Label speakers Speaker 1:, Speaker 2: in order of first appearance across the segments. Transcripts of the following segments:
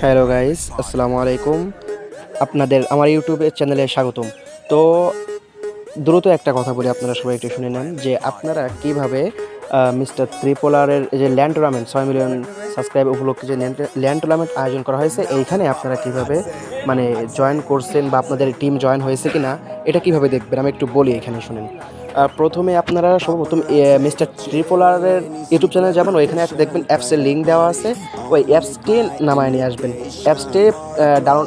Speaker 1: Hello guys, আসসালামু আলাইকুম। আপনাদের আমার ইউটিউবের চ্যানেলে স্বাগতম। তো দ্রুত একটা কথা বলি, আপনারা সবাই একটু শুনে নেন যে আপনারা কিভাবে মিস্টার ত্রিপোলারের যে ল্যান্ড টুর্নামেন্ট 6 মিলিয়ন সাবস্ক্রাইব উপলক্ষে যে ল্যান্ড টুর্নামেন্ট আয়োজন করা হয়েছে, এইখানে আপনারা কিভাবে মানে জয়েন করছেন বা আপনাদের টিম জয়েন হয়েছে কিনা এটা কিভাবে দেখবেন আমি একটু বলি, এখানে শুনেন। প্রথমে আপনারা সর্বপ্রথম মিস্টার ত্রিপোলারের ইউটিউব চ্যানেলে যাবেন, ওইখানে একটা দেখবেন অ্যাপসের লিঙ্ক দেওয়া আছে, ওই অ্যাপসটি নামায় নিয়ে আসবেন। অ্যাপসটি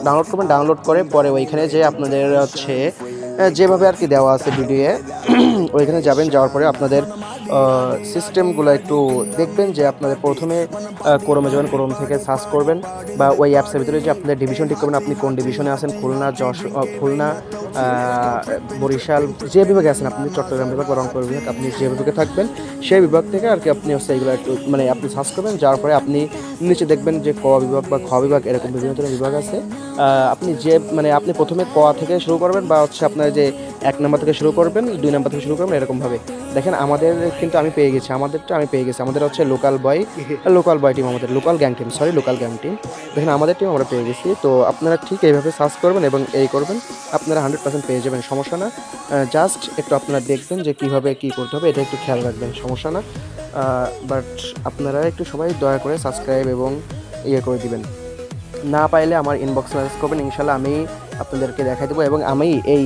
Speaker 1: ডাউনলোড করবেন, ডাউনলোড করে পরে ওইখানে যে আপনাদের হচ্ছে যেভাবে আর কি দেওয়া আছে ভিডিওয়ে ওইখানে যাবেন, যাওয়ার পরে আপনাদের সিস্টেমগুলো একটু দেখবেন যে আপনাদের প্রথমে ক্রোমে যাবেন, ক্রোম থেকে সার্চ করবেন বা ওই অ্যাপসের ভিতরে যে আপনাদের ডিভিশন ঠিক করবেন, আপনি কোন ডিভিশনে আছেন, খুলনা, বরিশাল, যে বিভাগে আছেন আপনি, চট্টগ্রাম বিভাগ বা রংপুর বিভাগ, আপনি যে বিভাগে থাকবেন সেই বিভাগ থেকে আর কি আপনি হচ্ছে এইগুলো একটু মানে আপনি সার্চ করবেন। যাওয়ার পরে আপনি নিচে দেখবেন যে ক বিভাগ বা খ বিভাগ, এরকম বিভিন্ন ধরনের বিভাগ আছে। আপনি যে মানে আপনি প্রথমে ক থেকে শুরু করবেন বা হচ্ছে আপনার যে 1 নম্বর থেকে শুরু করবেন, 2 নম্বর থেকে শুরু করবেন, এরকমভাবে দেখেন। আমাদের কিন্তু আমি পেয়ে গেছি, আমাদের হচ্ছে লোকাল বয় টিম, আমাদের লোকাল গ্যাং টিম। দেখেন আমাদের টিম আমরা পেয়ে গেছি। তো আপনারা ঠিক এইভাবে সার্চ করবেন এবং এই করবেন, আপনারা 100% পেয়ে যাবেন, সমস্যা না। জাস্ট একটু আপনারা দেখবেন যে কীভাবে কী করতে হবে, এটা একটু খেয়াল রাখবেন, সমস্যা না। বাট আপনারা একটু সবাই দয়া করে সাবস্ক্রাইব এবং ইয়ে করে দিবেন। না পাইলে আমার ইনবক্সে মেসেজ করবেন, ইনশাল্লাহ আমি আপনাদেরকে দেখাই দেবো। এবং আমি এই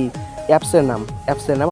Speaker 1: অ্যাপসের নাম